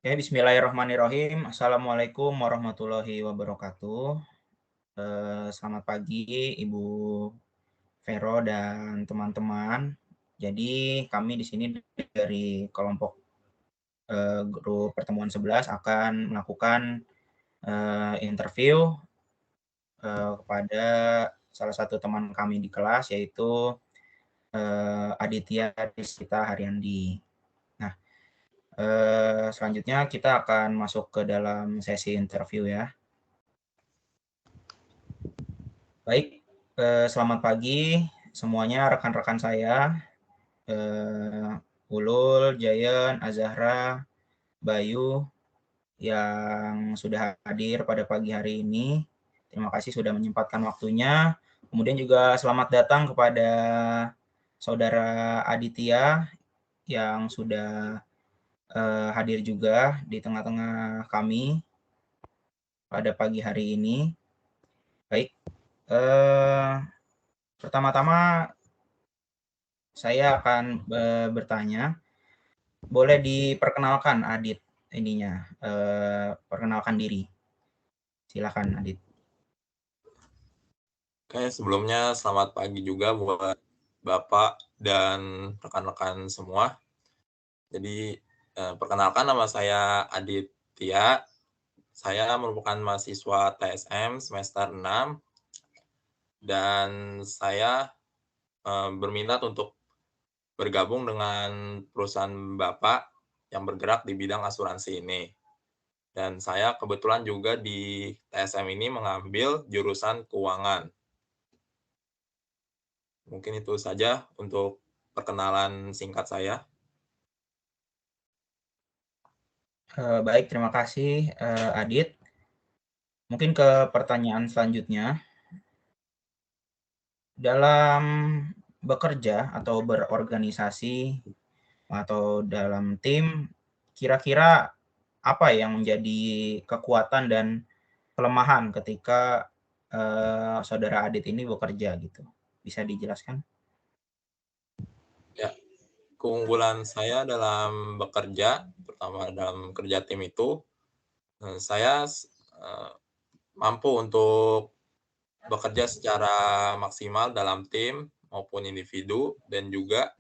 Ya, bismillahirrahmanirrahim. Assalamualaikum warahmatullahi wabarakatuh. Selamat pagi Ibu Vero dan teman-teman. Jadi kami di sini dari kelompok grup pertemuan 11 akan melakukan interview kepada salah satu teman kami di kelas, yaitu Aditya Rizkita Haryandi. Nah, selanjutnya kita akan masuk ke dalam sesi interview ya. Baik, selamat pagi semuanya rekan-rekan saya, Ulul, Jayan, Azahra, Bayu yang sudah hadir pada pagi hari ini. Terima kasih sudah menyempatkan waktunya. Kemudian juga selamat datang kepada saudara Aditya yang sudah hadir juga di tengah-tengah kami pada pagi hari ini. Baik, pertama-tama saya akan bertanya, boleh diperkenalkan Adit ininya, perkenalkan diri. Silakan Adit. Oke, sebelumnya selamat pagi juga buat Bapak dan rekan-rekan semua. Jadi, perkenalkan nama saya Aditya. Saya merupakan mahasiswa TSM semester 6 dan saya berminat untuk bergabung dengan perusahaan Bapak yang bergerak di bidang asuransi ini. Dan saya kebetulan juga di TSM ini mengambil jurusan keuangan. Mungkin itu saja untuk perkenalan singkat saya. Baik, terima kasih Adit. Mungkin ke pertanyaan selanjutnya. Dalam bekerja atau berorganisasi atau dalam tim, kira-kira apa yang menjadi kekuatan dan kelemahan ketika saudara Adit ini bekerja gitu? Bisa dijelaskan? Ya, keunggulan saya dalam bekerja, terutama dalam kerja tim itu, saya mampu untuk bekerja secara maksimal dalam tim maupun individu, dan juga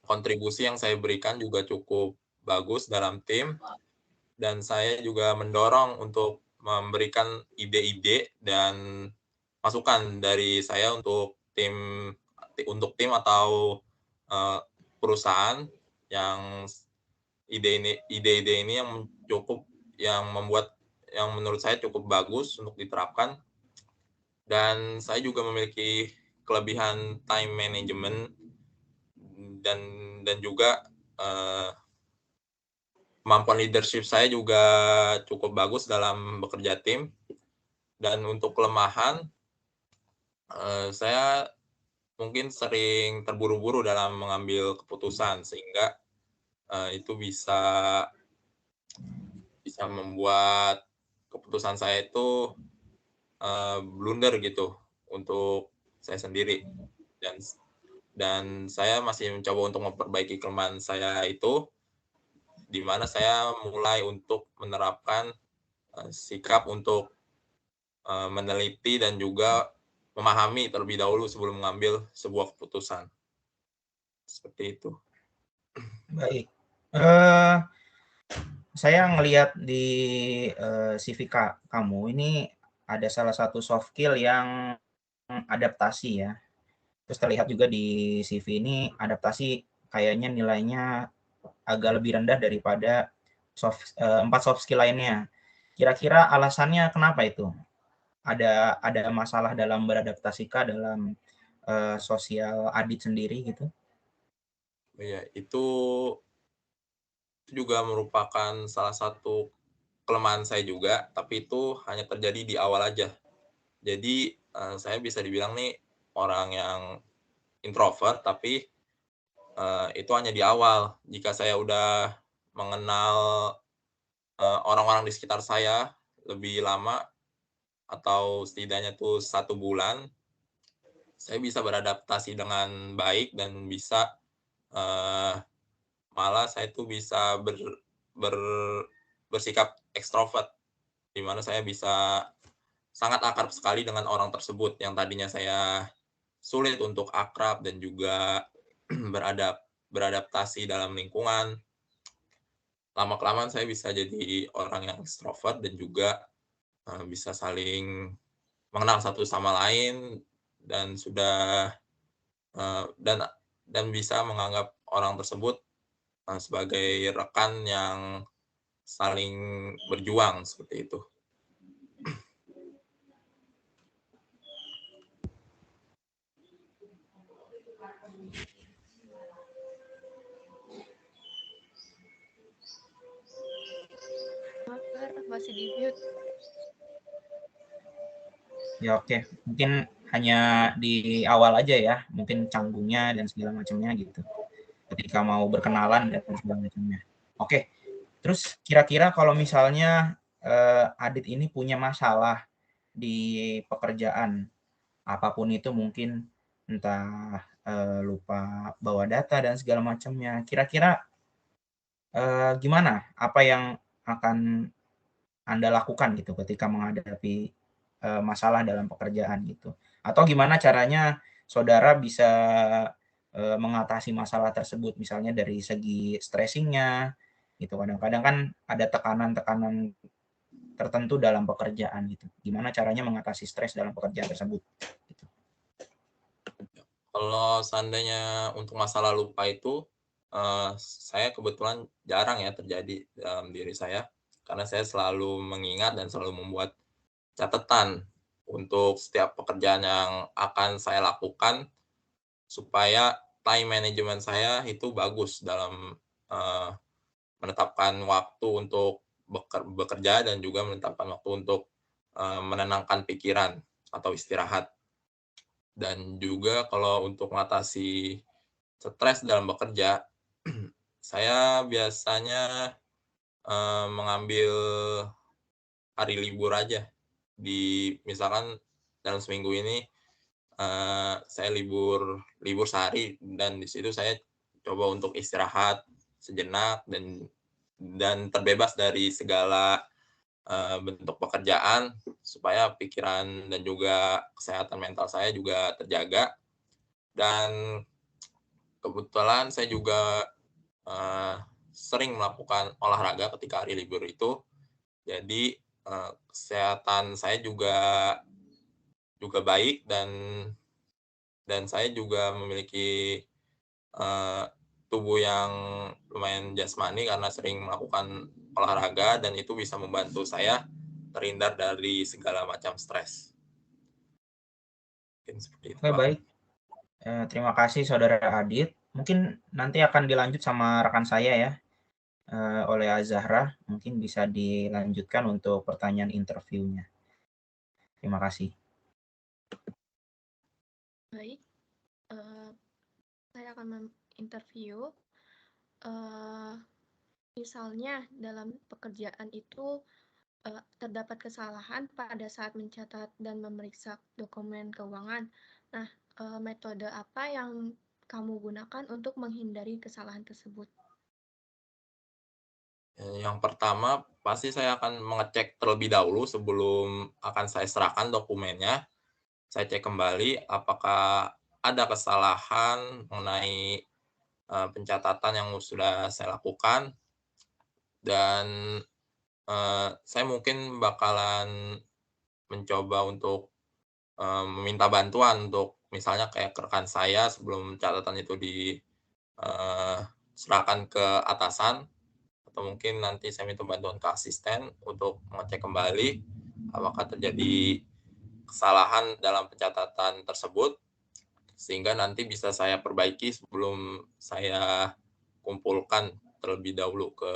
kontribusi yang saya berikan juga cukup bagus dalam tim, dan saya juga mendorong untuk memberikan ide-ide dan masukan dari saya untuk tim atau perusahaan yang ide-ide ini yang menurut saya cukup bagus untuk diterapkan. Dan saya juga memiliki kelebihan time management dan juga kemampuan leadership saya juga cukup bagus dalam bekerja tim. Dan untuk kelemahan, saya mungkin sering terburu-buru dalam mengambil keputusan, sehingga itu bisa membuat keputusan saya itu blunder gitu untuk saya sendiri. Dan saya masih mencoba untuk memperbaiki kelemahan saya itu, di mana saya mulai untuk menerapkan sikap untuk meneliti dan juga memahami terlebih dahulu sebelum mengambil sebuah keputusan. Seperti itu. Baik. Saya ngelihat di CV kamu ini ada salah satu soft skill yang adaptasi ya. Terus terlihat juga di CV ini adaptasi kayaknya nilainya agak lebih rendah daripada 4 soft skill lainnya. Kira-kira alasannya kenapa itu? Ada masalah dalam beradaptasikah dalam sosial Adit sendiri gitu? Ya, itu juga merupakan salah satu kelemahan saya juga, tapi itu hanya terjadi di awal aja. Jadi saya bisa dibilang nih orang yang introvert, tapi itu hanya di awal. Jika saya udah mengenal orang-orang di sekitar saya lebih lama, atau setidaknya tuh 1 bulan, saya bisa beradaptasi dengan baik dan bisa malah saya tuh bisa bersikap ekstrovert, di mana saya bisa sangat akrab sekali dengan orang tersebut yang tadinya saya sulit untuk akrab dan juga beradaptasi dalam lingkungan. Lama-kelamaan saya bisa jadi orang yang ekstrovert dan juga bisa saling mengenal satu sama lain dan sudah dan bisa menganggap orang tersebut sebagai rekan yang saling berjuang seperti itu. Masih di mute. Ya oke, mungkin hanya di awal aja ya, mungkin canggungnya dan segala macamnya gitu. Ketika mau berkenalan dan segala macamnya. Oke, terus kira-kira kalau misalnya Adit ini punya masalah di pekerjaan, apapun itu mungkin entah lupa bawa data dan segala macamnya, kira-kira gimana? Apa yang akan Anda lakukan gitu ketika menghadapi masalah dalam pekerjaan gitu? Atau gimana caranya saudara bisa mengatasi masalah tersebut, misalnya dari segi stressingnya gitu. Kadang-kadang kan ada tekanan-tekanan tertentu dalam pekerjaan gitu. Gimana caranya mengatasi stres dalam pekerjaan tersebut? Gitu. Kalau seandainya untuk masalah lupa itu, saya kebetulan jarang ya terjadi dalam diri saya, karena saya selalu mengingat dan selalu membuat catatan untuk setiap pekerjaan yang akan saya lakukan, supaya time management saya itu bagus dalam menetapkan waktu untuk bekerja dan juga menetapkan waktu untuk menenangkan pikiran atau istirahat. Dan juga kalau untuk mengatasi stres dalam bekerja, saya biasanya mengambil hari libur aja. Misalkan dalam seminggu ini saya libur sehari dan di situ saya coba untuk istirahat sejenak dan terbebas dari segala bentuk pekerjaan supaya pikiran dan juga kesehatan mental saya juga terjaga. Dan kebetulan saya juga sering melakukan olahraga ketika hari libur itu. Jadi kesehatan saya juga baik dan saya juga memiliki tubuh yang lumayan jasmani karena sering melakukan olahraga dan itu bisa membantu saya terhindar dari segala macam stres. Mungkin seperti itu, Oke, Pak. baik. Terima kasih Saudara Adit. Mungkin nanti akan dilanjut sama rekan saya ya, oleh Azahra. Mungkin bisa dilanjutkan untuk pertanyaan interviewnya. Terima kasih. Baik, saya akan menginterview. Misalnya dalam pekerjaan itu terdapat kesalahan pada saat mencatat dan memeriksa dokumen keuangan. Nah, metode apa yang kamu gunakan untuk menghindari kesalahan tersebut? Yang pertama, pasti saya akan mengecek terlebih dahulu sebelum akan saya serahkan dokumennya. Saya cek kembali apakah ada kesalahan mengenai pencatatan yang sudah saya lakukan dan saya mungkin bakalan mencoba untuk meminta bantuan untuk misalnya kayak ke rekan saya sebelum catatan itu diserahkan ke atasan, atau mungkin nanti saya minta bantuan ke asisten untuk mengecek kembali apakah terjadi kesalahan dalam pencatatan tersebut, sehingga nanti bisa saya perbaiki sebelum saya kumpulkan terlebih dahulu ke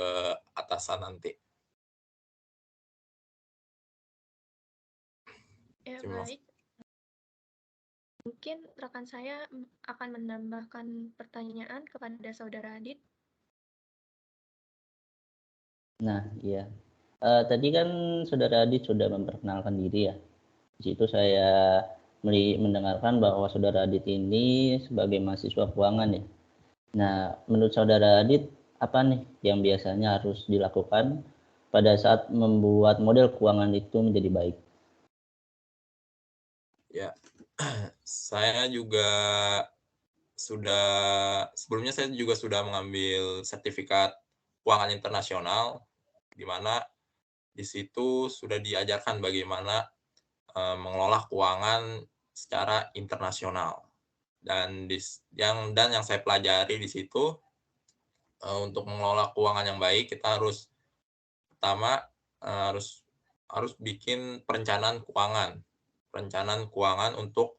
atasan nanti. Ya, baik. Mungkin rekan saya akan menambahkan pertanyaan kepada Saudara Adit. Nah, iya. Tadi kan Saudara Adit sudah memperkenalkan diri ya. Di situ saya mendengarkan bahwa Saudara Adit ini sebagai mahasiswa keuangan ya. Nah, menurut Saudara Adit, apa nih yang biasanya harus dilakukan pada saat membuat model keuangan itu menjadi baik? Ya, saya juga sebelumnya saya juga sudah mengambil sertifikat keuangan internasional, di mana di situ sudah diajarkan bagaimana mengelola keuangan secara internasional. Dan yang saya pelajari di situ, untuk mengelola keuangan yang baik kita pertama harus bikin perencanaan keuangan untuk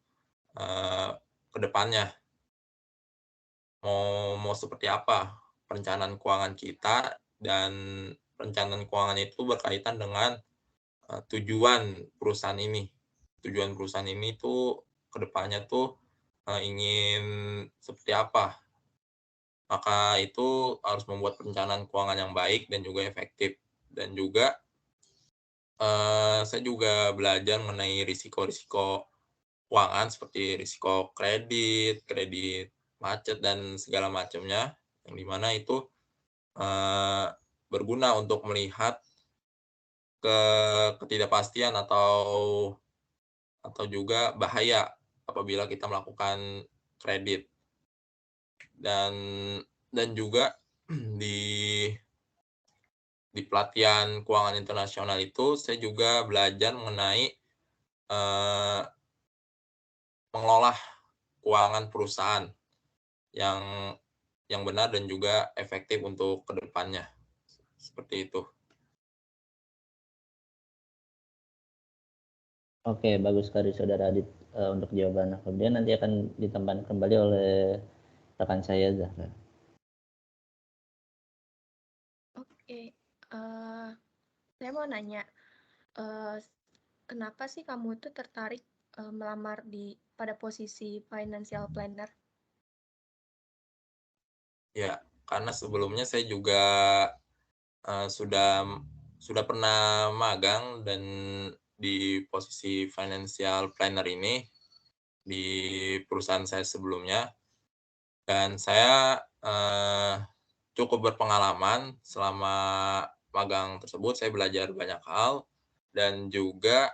kedepannya. Mau seperti apa perencanaan keuangan kita, dan perencanaan keuangan itu berkaitan dengan tujuan perusahaan ini. Tujuan perusahaan ini tuh kedepannya tuh ingin seperti apa. Maka itu harus membuat perencanaan keuangan yang baik dan juga efektif. Dan juga saya juga belajar mengenai risiko-risiko keuangan seperti risiko kredit macet, dan segala macamnya, yang dimana itu berguna untuk melihat ketidakpastian atau juga bahaya apabila kita melakukan kredit. Dan juga di pelatihan keuangan internasional itu saya juga belajar mengenai mengelola keuangan perusahaan yang benar dan juga efektif untuk kedepannya. Seperti itu. Oke, bagus sekali Saudara Adit untuk jawabannya. Kemudian nanti akan ditambahkan kembali oleh rekan saya, Zahra. Oke, saya mau nanya, kenapa sih kamu itu tertarik melamar pada posisi financial planner? Ya, karena sebelumnya saya juga sudah pernah magang dan di posisi financial planner ini di perusahaan saya sebelumnya, dan saya cukup berpengalaman selama magang tersebut. Saya belajar banyak hal, dan juga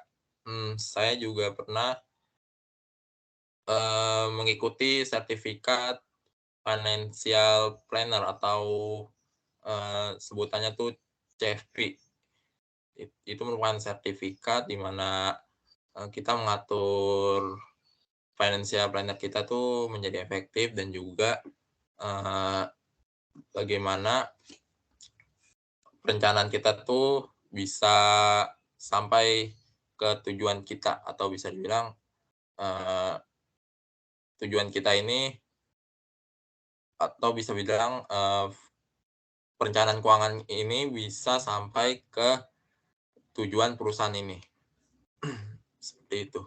saya juga pernah mengikuti sertifikat financial planner atau sebutannya tuh CFP. Itu merupakan sertifikat di mana kita mengatur financial planner kita tuh menjadi efektif, dan juga bagaimana perencanaan kita tuh bisa sampai ke tujuan kita, atau bisa dibilang tujuan kita ini, atau bisa bilang perencanaan keuangan ini bisa sampai ke tujuan perusahaan ini. Seperti itu.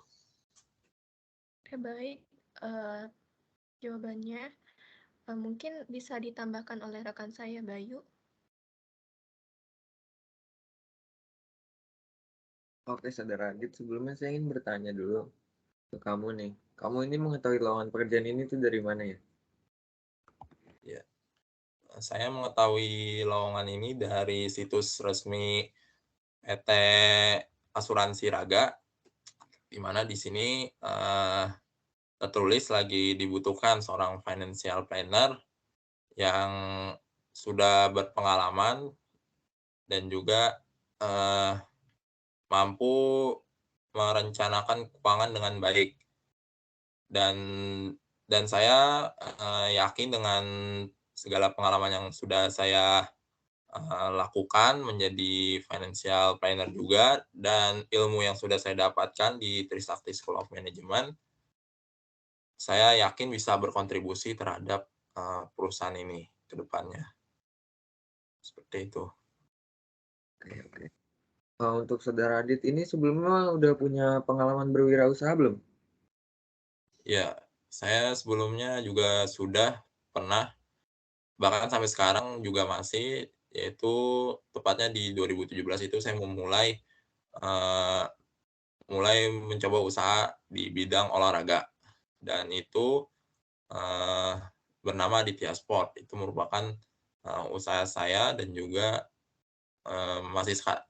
Oke, baik. Jawabannya mungkin bisa ditambahkan oleh rekan saya, Bayu. Oke, Saudara Adit, sebelumnya saya ingin bertanya dulu ke kamu nih. Kamu ini mengetahui lowongan pekerjaan ini tuh dari mana ya? Ya, saya mengetahui lowongan ini dari situs resmi PT Asuransi Raga, di mana di sini tertulis lagi dibutuhkan seorang financial planner yang sudah berpengalaman dan juga mampu merencanakan keuangan dengan baik. Dan saya yakin dengan segala pengalaman yang sudah saya lakukan menjadi financial planner juga, dan ilmu yang sudah saya dapatkan di Trisakti School of Management, saya yakin bisa berkontribusi terhadap perusahaan ini ke depannya. Seperti itu. Oke. Untuk Saudara Adit ini sebelumnya udah punya pengalaman berwirausaha belum? Ya, saya sebelumnya juga sudah pernah, bahkan sampai sekarang juga masih, yaitu tepatnya di 2017 itu saya mulai mencoba usaha di bidang olahraga, dan itu bernama Aditya Sport. Itu merupakan usaha saya dan juga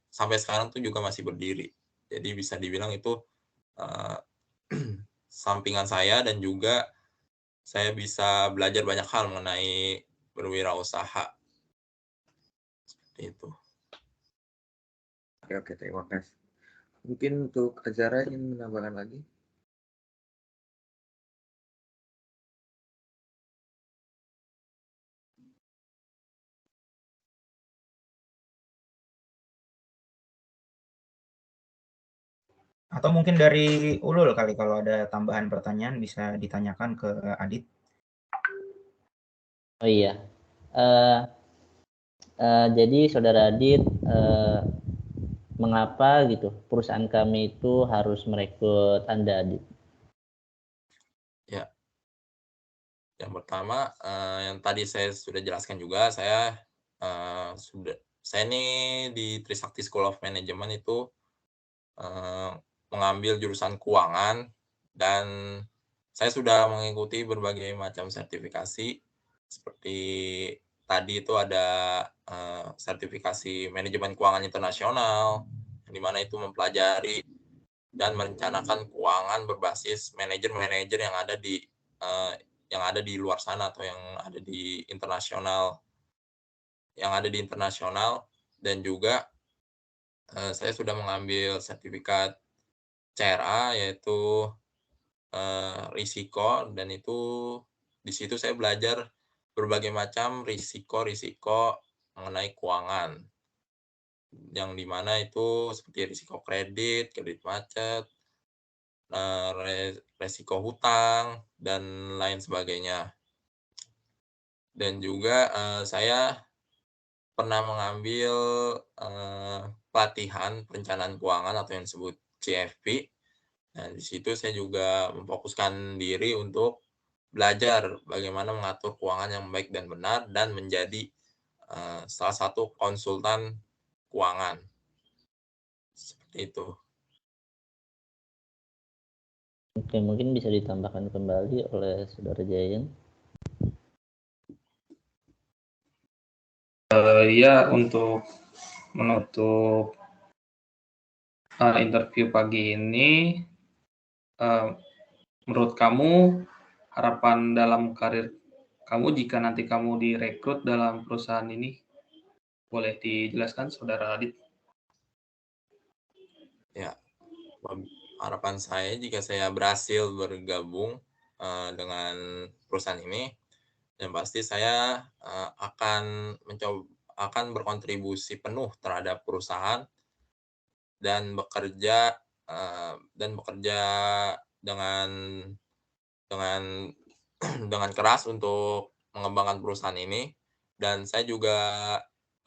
sampai sekarang tuh juga masih berdiri. Jadi bisa dibilang itu sampingan saya dan juga saya bisa belajar banyak hal mengenai berwirausaha. Seperti itu. Oke, terima kasih. Mungkin untuk Azara ingin menambahkan lagi? Atau mungkin dari Ulul kali, kalau ada tambahan pertanyaan bisa ditanyakan ke Adit. Oh iya, jadi Saudara Adit, mengapa gitu perusahaan kami itu harus merekrut Anda, Adit? Ya, yang pertama yang tadi saya sudah jelaskan juga, saya ini di Trisakti School of Management itu mengambil jurusan keuangan, dan saya sudah mengikuti berbagai macam sertifikasi. Seperti tadi itu ada sertifikasi manajemen keuangan internasional, di mana itu mempelajari dan merencanakan keuangan berbasis manajer-manajer yang ada di luar sana atau yang ada di internasional, dan juga saya sudah mengambil sertifikat CRA, yaitu risiko, dan itu di situ saya belajar berbagai macam risiko mengenai keuangan, yang dimana itu seperti risiko kredit macet, resiko hutang, dan lain sebagainya. Dan juga saya pernah mengambil pelatihan perencanaan keuangan atau yang disebut CFP. Nah, di situ saya juga memfokuskan diri untuk belajar bagaimana mengatur keuangan yang baik dan benar, dan menjadi salah satu konsultan keuangan. Seperti itu. Oke, mungkin bisa ditambahkan kembali oleh Saudara Jayan. Ya, untuk menutup interview pagi ini, menurut kamu harapan dalam karir kamu jika nanti kamu direkrut dalam perusahaan ini, boleh dijelaskan, Saudara Adit? Ya, harapan saya jika saya berhasil bergabung dengan perusahaan ini, yang pasti saya akan berkontribusi penuh terhadap perusahaan dan bekerja dengan dengan keras untuk mengembangkan perusahaan ini, dan saya juga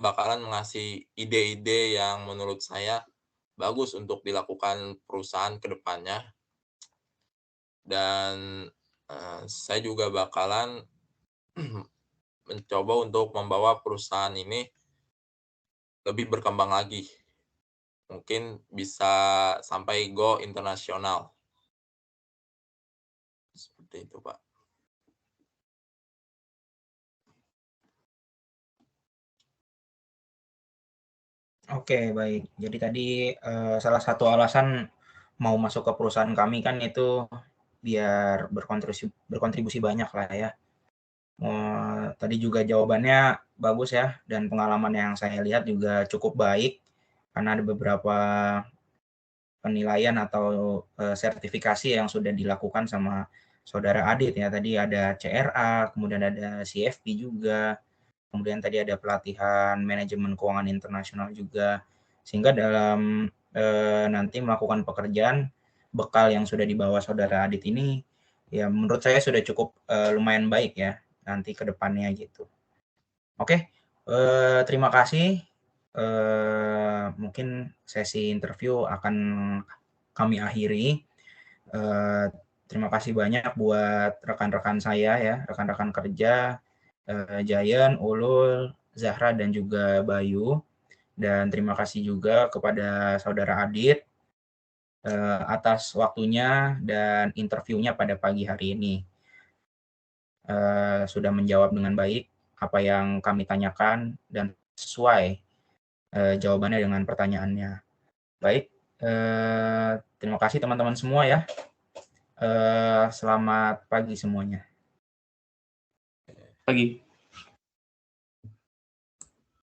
bakalan mengasih ide-ide yang menurut saya bagus untuk dilakukan perusahaan ke depannya. Dan saya juga bakalan mencoba untuk membawa perusahaan ini lebih berkembang lagi. Mungkin bisa sampai go internasional. Seperti itu, Pak. Oke, baik. Jadi tadi salah satu alasan mau masuk ke perusahaan kami kan itu biar berkontribusi banyak lah ya. Tadi juga jawabannya bagus ya, dan pengalaman yang saya lihat juga cukup baik, karena ada beberapa penilaian atau sertifikasi yang sudah dilakukan sama Saudara Adit ya. Tadi ada CRA, kemudian ada CFP juga, kemudian tadi ada pelatihan manajemen keuangan internasional juga, sehingga dalam nanti melakukan pekerjaan, bekal yang sudah dibawa Saudara Adit ini ya menurut saya sudah cukup lumayan baik ya nanti ke depannya gitu. Oke, terima kasih. Mungkin sesi interview akan kami akhiri. Terima kasih banyak buat rekan-rekan saya ya, rekan-rekan kerja, Jayan, Ulul, Zahra, dan juga Bayu. Dan terima kasih juga kepada Saudara Adit atas waktunya dan interviewnya pada pagi hari ini. Sudah menjawab dengan baik apa yang kami tanyakan dan sesuai jawabannya dengan pertanyaannya. Baik, terima kasih teman-teman semua ya. Selamat pagi semuanya. Pagi.